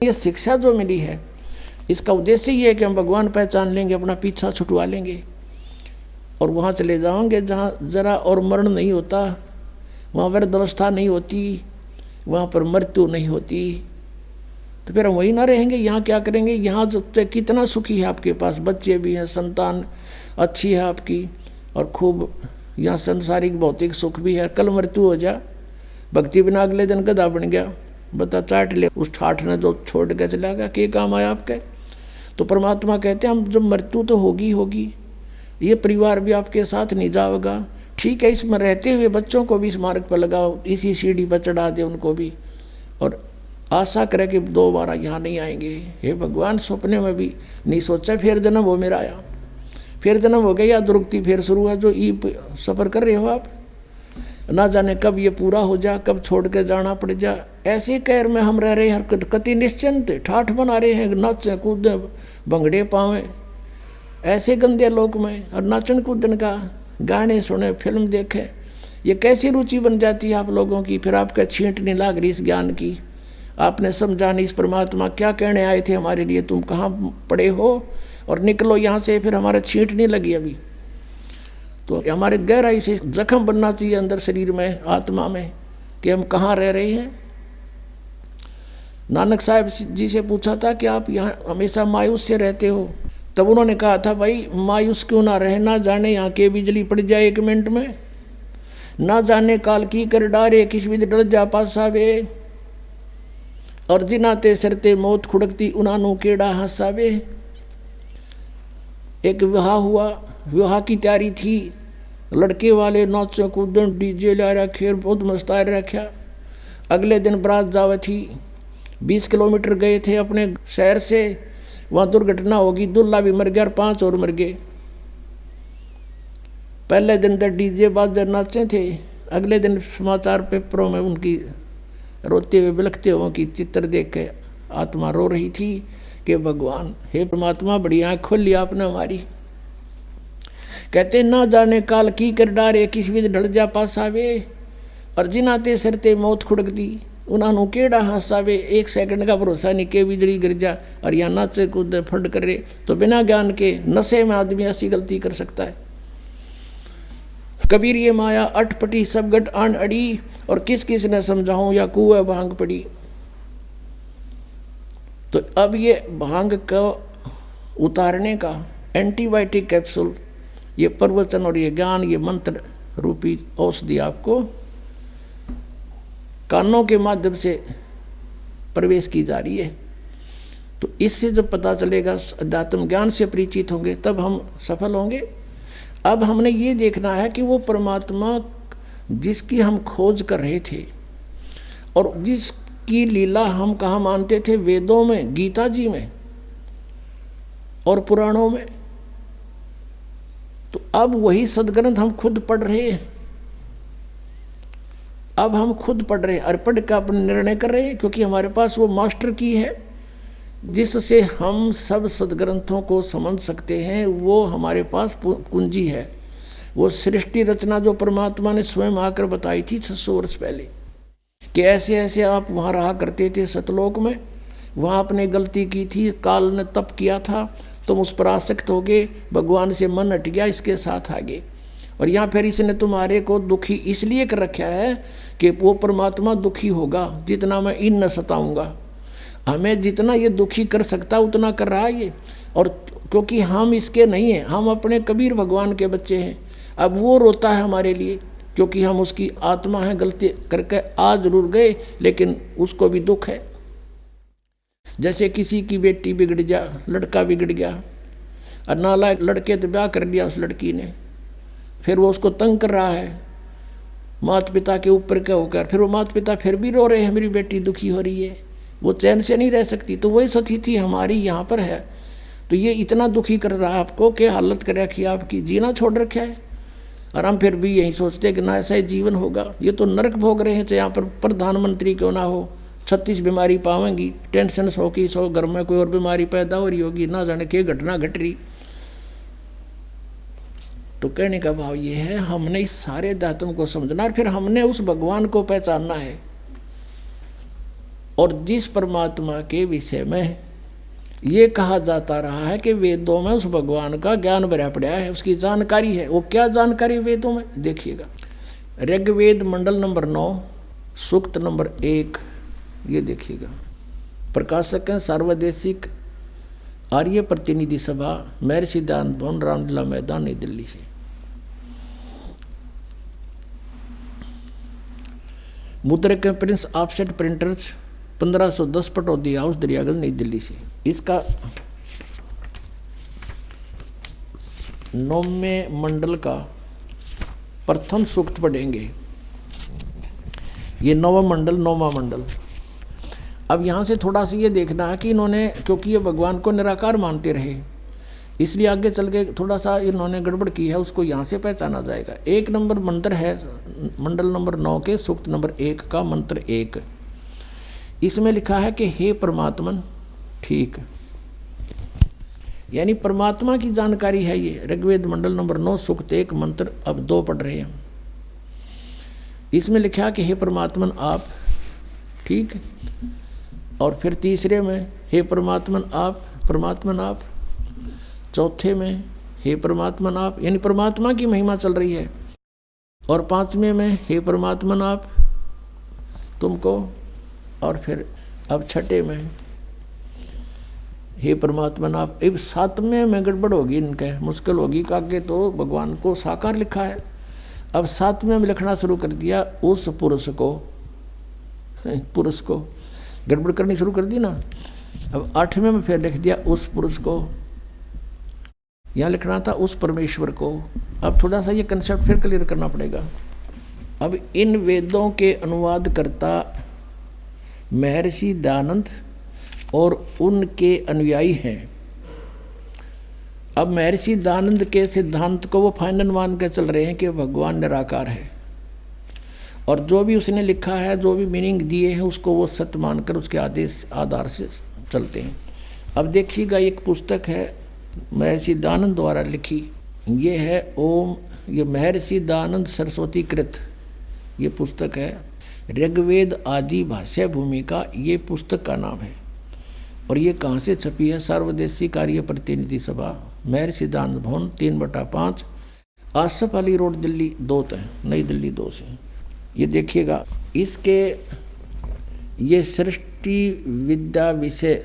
ये शिक्षा जो मिली है इसका उद्देश्य ये है कि हम भगवान पहचान लेंगे, अपना पीछा छुटवा लेंगे और वहाँ चले जाओगे जहाँ जरा और मरण नहीं होता, वहाँ वृद्धावस्था नहीं होती, वहाँ पर मृत्यु नहीं होती। तो फिर हम वही ना रहेंगे, यहाँ क्या करेंगे? यहाँ जो कितना सुखी है आपके पास, बच्चे भी हैं, संतान अच्छी है आपकी और खूब यहाँ संसारिक भौतिक सुख भी है। कल मृत्यु हो जा, भक्ति बिना अगले दिन गधा बन गया, बता चाट ले उस ठाठ ने जो छोड़ के चला गया, क्या काम आया आपके? तो परमात्मा कहते हैं हम जब मृत्यु तो होगी होगी, ये परिवार भी आपके साथ नहीं जाएगा, ठीक है, इसमें रहते हुए बच्चों को भी इस मार्ग पर लगाओ, इसी सीढ़ी पर चढ़ा दे उनको भी, और आशा करे कि दोबारा यहाँ नहीं आएंगे। हे भगवान, सपने में भी नहीं सोचा फिर जन्म हो मेरा आया, फिर जन्म हो गया या दुर्गति फिर शुरू है। जो ई सफ़र कर रहे हो आप, ना जाने कब ये पूरा हो जा, कब छोड़ के जाना पड़ जा। ऐसे कैर में हम रह रहे हैं, कति निश्चिंत ठाठ बना रहे हैं, नाचें कूदें भंगड़े पावें ऐसे गंदे लोक में, और नाचन कूदन का, गाने सुने, फिल्म देखें, ये कैसी रुचि बन जाती है आप लोगों की। फिर आपका छींट नहीं लाग रही इस ज्ञान की, आपने समझा नहीं इस परमात्मा क्या कहने आए थे हमारे लिए, तुम कहाँ पड़े हो और निकलो यहाँ से। फिर हमारा छींट नहीं लगी अभी, तो हमारे गहराई से जख्म बनना चाहिए अंदर शरीर में, आत्मा में, कि हम कहाँ रह रहे हैं। नानक साहब जी से पूछा था कि आप यहाँ हमेशा मायूस से रहते हो, तब उन्होंने कहा था भाई मायूस क्यों ना रहे, ना जाने यहाँ के बिजली पड़ जाए 1 मिनट में, ना जाने काल की कर डारे किस भी डर जा पासावे, और जिनाते सरते मौत खुड़कती उनानू केड़ा हंसावे। एक विवाह हुआ, विवाह की तैयारी थी, लड़के वाले नाचों कूदन डीजे ला रखे, बहुत मस्ता रखा। अगले दिन बारात जावे थी, 20 किलोमीटर गए थे अपने शहर से, वहाँ दुर्घटना होगी, दूल्हा भी मर गया और 5 और मर गए। पहले दिन तक डीजे बाजे नाचे थे, अगले दिन समाचार पेपरों में उनकी रोते हुए बिलखते हुए की चित्र देख के आत्मा रो रही थी कि भगवान, हे परमात्मा, बड़ी आँख खोल लिया आपने हमारी। कहते ना जाने काल की कर डारे किस भी ढल जा पासावे, और जिनाते सरते मौत खुड़कती उन्होंने केड़ा हंसावे। 1 सेकंड का भरोसा नहीं के बिजली गिर जा और यहाँ नाचे कूदे फंड करे। तो बिना ज्ञान के नशे में आदमी ऐसी गलती कर सकता है। कबीर ये माया अटपटी सब गट आन अड़ी, और किस किस ने समझाऊं या कुएं भांग पड़ी। तो अब ये भांग को उतारने का एंटीबायोटिक कैप्सूल, ये प्रवचन और ये ज्ञान, ये मंत्र रूपी औषधि आपको कानों के माध्यम से प्रवेश की जा रही है। तो इससे जब पता चलेगा, अध्यात्म ज्ञान से परिचित होंगे, तब हम सफल होंगे। अब हमने ये देखना है कि वो परमात्मा जिसकी हम खोज कर रहे थे और जिसकी लीला हम कहाँ मानते थे, वेदों में, गीता जी में और पुराणों में, तो अब वही सदग्रंथ हम खुद पढ़ रहे हैं। अब हम खुद पढ़ रहे हैं और पढ़ कर अपने निर्णय कर रहे हैं, क्योंकि हमारे पास वो मास्टर की है जिससे हम सब सदग्रंथों को समझ सकते हैं। वो हमारे पास कुंजी है, वो सृष्टि रचना जो परमात्मा ने स्वयं आकर बताई थी 600 वर्ष पहले, कि ऐसे ऐसे आप वहाँ रहा करते थे सतलोक में, वहाँ आपने गलती की थी, काल ने तप किया था, तुम उस पर आसक्त हो गए, भगवान से मन हट गया, इसके साथ आगे। और यहाँ फिर इसने तुम्हारे को दुखी इसलिए कर रखा है कि वो परमात्मा दुखी होगा जितना मैं इन न सताऊँगा। हमें जितना ये दुखी कर सकता उतना कर रहा है ये, और क्योंकि हम इसके नहीं हैं, हम अपने कबीर भगवान के बच्चे हैं। अब वो रोता है हमारे लिए क्योंकि हम उसकी आत्मा है, गलती करके आ जरूर गए लेकिन उसको भी दुख है। जैसे किसी की बेटी बिगड़ जा, लड़का बिगड़ गया और नालायक लड़के तो ब्याह कर दिया उस लड़की ने, फिर वो उसको तंग कर रहा है माता पिता के ऊपर क्या होकर, फिर वो माता पिता फिर भी रो रहे हैं मेरी बेटी दुखी हो रही है, वो चैन से नहीं रह सकती। तो वही स्थिति हमारी यहाँ पर है। तो ये इतना दुखी कर रहा है आपको कि हालत कर रखी आपकी, जीना छोड़ रखा है। और हम फिर भी यही सोचते हैं कि ना ऐसा ही जीवन होगा। ये तो नरक भोग रहे हैं, चाहे यहाँ पर प्रधानमंत्री क्यों ना हो, 36 बीमारी पावेंगी, टेंशन 100 की 100, घर में कोई और बीमारी पैदा हो रही होगी, ना जाने क्या घटना घट रही। तो कहने का भाव ये है, हमने इस सारे धातुओं को समझना और फिर हमने उस भगवान को पहचानना है। और जिस परमात्मा के विषय में ये कहा जाता रहा है कि वेदों में उस भगवान का ज्ञान भरा पड़ा है, उसकी जानकारी है, वो क्या जानकारी वेदों में देखिएगा। ऋग्वेद मंडल नंबर 9 सूक्त नंबर 1, ये देखिएगा। प्रकाशक हैं सार्वदेशिक आर्य प्रतिनिधि सभा, महर्षि दान भवन, रामलीला मैदान, नई दिल्ली से। मुद्रक Prince offset printers 1510 Pataudi house Daryaganj, नई दिल्ली से। इसका 9वें मंडल का प्रथम सूक्त पढ़ेंगे। ये 9वां मंडल, 9वां मंडल। अब यहाँ से थोड़ा सा ये देखना है कि इन्होंने, क्योंकि ये भगवान को निराकार मानते रहे, इसलिए आगे चल के थोड़ा सा इन्होंने गड़बड़ की है, उसको यहाँ से पहचाना जाएगा। 1 नंबर मंत्र है मंडल नंबर 9 के सूक्त नंबर 1 का मंत्र 1। इसमें लिखा है कि हे परमात्मन, ठीक, यानी परमात्मा की जानकारी है ये। ऋग्वेद मंडल नंबर 9 सूक्त 1 मंत्र अब 2 पढ़ रहे हैं। इसमें लिखा कि हे परमात्मन आप, ठीक। और फिर तीसरे में हे परमात्मन आप, परमात्मन आप। चौथे में हे परमात्मन आप, यानी परमात्मा की महिमा चल रही है। और 5वें में हे परमात्मन आप तुमको। और फिर अब 6ठे में हे परमात्मन आप। अब 7वें में गड़बड़ होगी, इनके मुश्किल होगी, आगे तो भगवान को साकार लिखा है। अब 7वें में लिखना शुरू कर दिया उस पुरुष को, पुरुष को गड़बड़ करनी शुरू कर दी ना। अब 8वें में फिर लिख दिया उस पुरुष को, यहाँ लिखना था उस परमेश्वर को। अब थोड़ा सा ये कंसेप्ट फिर क्लियर करना पड़ेगा। अब इन वेदों के अनुवादकर्ता महर्षि दयानंद और उनके अनुयायी हैं। अब महर्षि दयानंद के सिद्धांत को वो फाइनल मान कर चल रहे हैं कि भगवान निराकार है, और जो भी उसने लिखा है, जो भी मीनिंग दिए हैं, उसको वो सत्य मानकर उसके आदेश आधार से चलते हैं। अब देखिएगा, एक पुस्तक है महर्षि दयानंद द्वारा लिखी, ये है ओम, ये महर्षि दयानंद सरस्वती कृत ये पुस्तक है। ऋग्वेद आदि भाष्य भूमिका ये पुस्तक का नाम है। और ये कहाँ से छपी है? सार्वदेशिक आर्य प्रतिनिधि सभा, महर्षि दयानंद भवन 3/5, आसफ अली रोड, दिल्ली 2 है, नई दिल्ली 2 से। ये देखिएगा, इसके ये सृष्टि विद्या विषय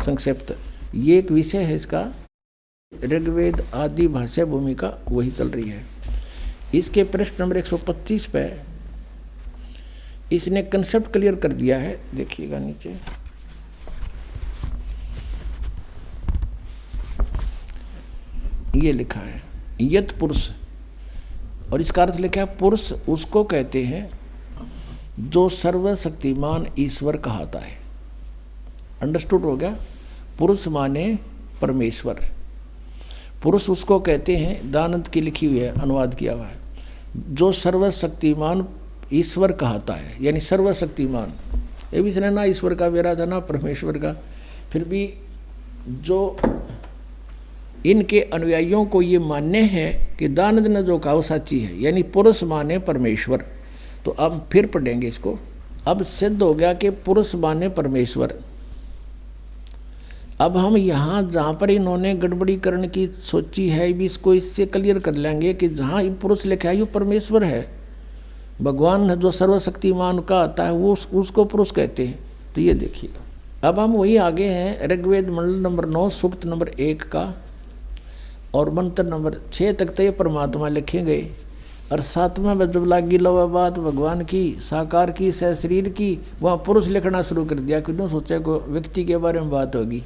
संक्षिप्त, ये एक विषय है इसका। ऋग्वेद आदि भाष्य भूमिका वही चल रही है। इसके पृष्ठ नंबर 125 पे इसने कंसेप्ट क्लियर कर दिया है। देखिएगा नीचे, ये लिखा है यत पुरुष, और इसका अर्थ लिखा है पुरुष उसको कहते हैं जो सर्वशक्तिमान ईश्वर कहता है। अंडरस्टूड हो गया? पुरुष माने परमेश्वर, पुरुष उसको कहते हैं, दयानंद की लिखी हुई है, अनुवाद किया हुआ है, जो सर्वशक्तिमान ईश्वर कहता है, यानी सर्वशक्तिमान। ये भी इसने ना ईश्वर का वेरा था ना परमेश्वर का, फिर भी जो इनके अनुयायियों को ये मानने हैं कि दयानंद ने जो कहा वो सच्ची है, यानी पुरुष माने परमेश्वर। तो अब फिर पढ़ेंगे इसको। अब सिद्ध हो गया कि पुरुष माने परमेश्वर। अब हम यहाँ जहाँ पर इन्होंने गड़बड़ी करने की सोची है, भी इसको इससे क्लियर कर लेंगे कि जहाँ पुरुष लिखा है वो परमेश्वर है, भगवान जो सर्वशक्तिमान का आता है वो उसको पुरुष कहते हैं। तो ये देखिएगा, अब हम वही आगे हैं, ऋग्वेद मंडल नंबर 9 सूक्त नंबर 1 का और मंत्र नंबर 6 तक तो ये परमात्मा लिखे गए। और 7वें में जब लागी लो बात भगवान की, साकार की, शरीर की, वहाँ पुरुष लिखना शुरू कर दिया। क्यों सोचा को व्यक्ति के बारे में बात होगी,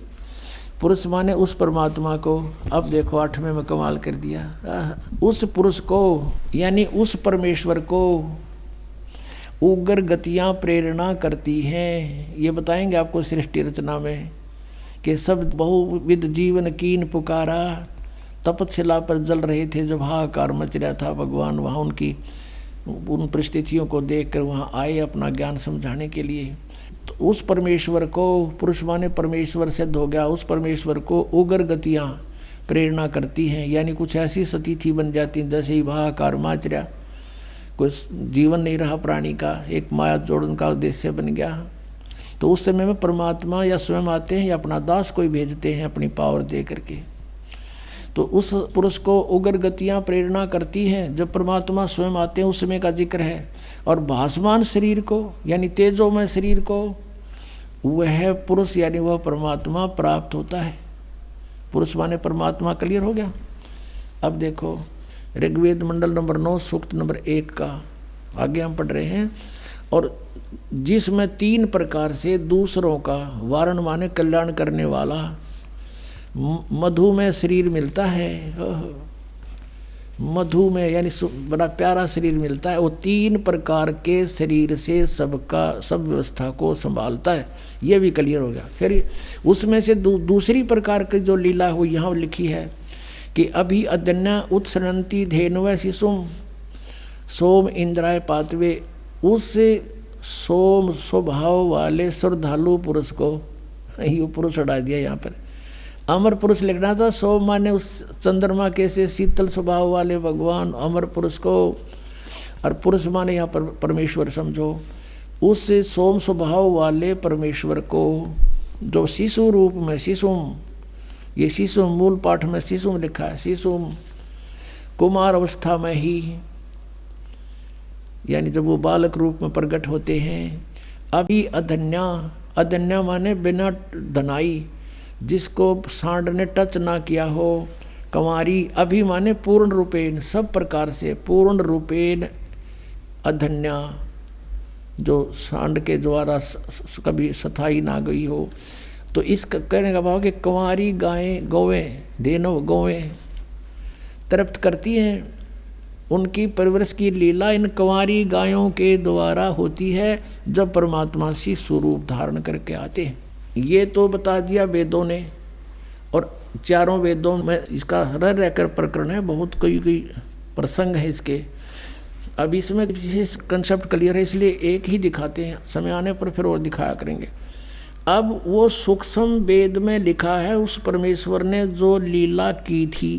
पुरुष माने उस परमात्मा को। अब देखो 8वें में कमाल कर दिया, उस पुरुष को यानी उस परमेश्वर को उग्र गतियाँ प्रेरणा करती हैं। ये बताएंगे आपको सृष्टि रचना में कि सब बहुविध जीवन कीन पुकारा, तपशिला पर जल रहे थे जब हाहाकार मच रहा था। भगवान वहाँ उनकी उन परिस्थितियों को देखकर वहाँ आए अपना ज्ञान समझाने के लिए। तो उस परमेश्वर को, पुरुष माने परमेश्वर सिद्ध हो गया, उस परमेश्वर को उग्र गतियाँ प्रेरणा करती हैं, यानी कुछ ऐसी स्थिति बन जाती है जैसे ही भाहाकार माचर्या, कुछ जीवन नहीं रहा प्राणी का, एक माया जोड़न का उद्देश्य बन गया। तो उस समय में परमात्मा या स्वयं आते हैं या अपना दास कोई भेजते हैं अपनी पावर दे करके। तो उस पुरुष को उग्र गतियाँ प्रेरणा करती हैं। जब परमात्मा स्वयं आते हैं उस समय का जिक्र है। और भासमान शरीर को यानी तेजोमय शरीर को वह पुरुष यानी वह परमात्मा प्राप्त होता है। पुरुष माने परमात्मा, क्लियर हो गया। अब देखो ऋग्वेद मंडल नंबर 9 सूक्त नंबर 1 का आगे हम पढ़ रहे हैं। और जिसमें 3 प्रकार से दूसरों का वारण माने कल्याण करने वाला मधु में शरीर मिलता है। मधु में यानी बड़ा प्यारा शरीर मिलता है। वो 3 प्रकार के शरीर से सबका सब व्यवस्था को संभालता है। ये भी क्लियर हो गया। फिर उसमें से दूसरी प्रकार की जो लीला हुई यहाँ लिखी है कि अभी अदन्या उत्सरंती धेनुव शिशुम सोम इंद्राय पातवे, उस सोम स्वभाव वाले श्रद्धालु पुरुष को, ये पुरुष हटा दिया यहाँ पर, अमर पुरुष लिखना था। सोम माने उस चंद्रमा के से शीतल स्वभाव वाले भगवान अमर पुरुष को, और पुरुष माने यहाँ पर परमेश्वर समझो। उस सोम स्वभाव वाले परमेश्वर को जो शिशु रूप में, शिशुम, ये शिशुम मूल पाठ में शिशुम लिखा है, शिशुम कुमार अवस्था में ही, यानी जब वो बालक रूप में प्रकट होते हैं। अभी अधन्या, अधन्या माने बिना धनाई, जिसको सांड ने टच ना किया हो। कंवारी, अभी माने पूर्ण रूपेण, सब प्रकार से पूर्ण रूपेण अधन्या, जो सांड के द्वारा कभी सथाई ना गई हो। तो इस कहने का भाव कि कंवारी गायें, गौवें, धेनु गौवें तृप्त करती हैं। उनकी परवरिश की लीला इन कंवारी गायों के द्वारा होती है जब परमात्मा सी स्वरूप धारण करके आते हैं। ये तो बता दिया वेदों ने, और चारों वेदों में इसका रह रहकर प्रकरण है, बहुत कोई प्रसंग है इसके। अब इसमें विशेष कंसेप्ट क्लियर है, इसलिए एक ही दिखाते हैं, समय आने पर फिर और दिखाया करेंगे। अब वो सूक्ष्म वेद में लिखा है उस परमेश्वर ने जो लीला की थी।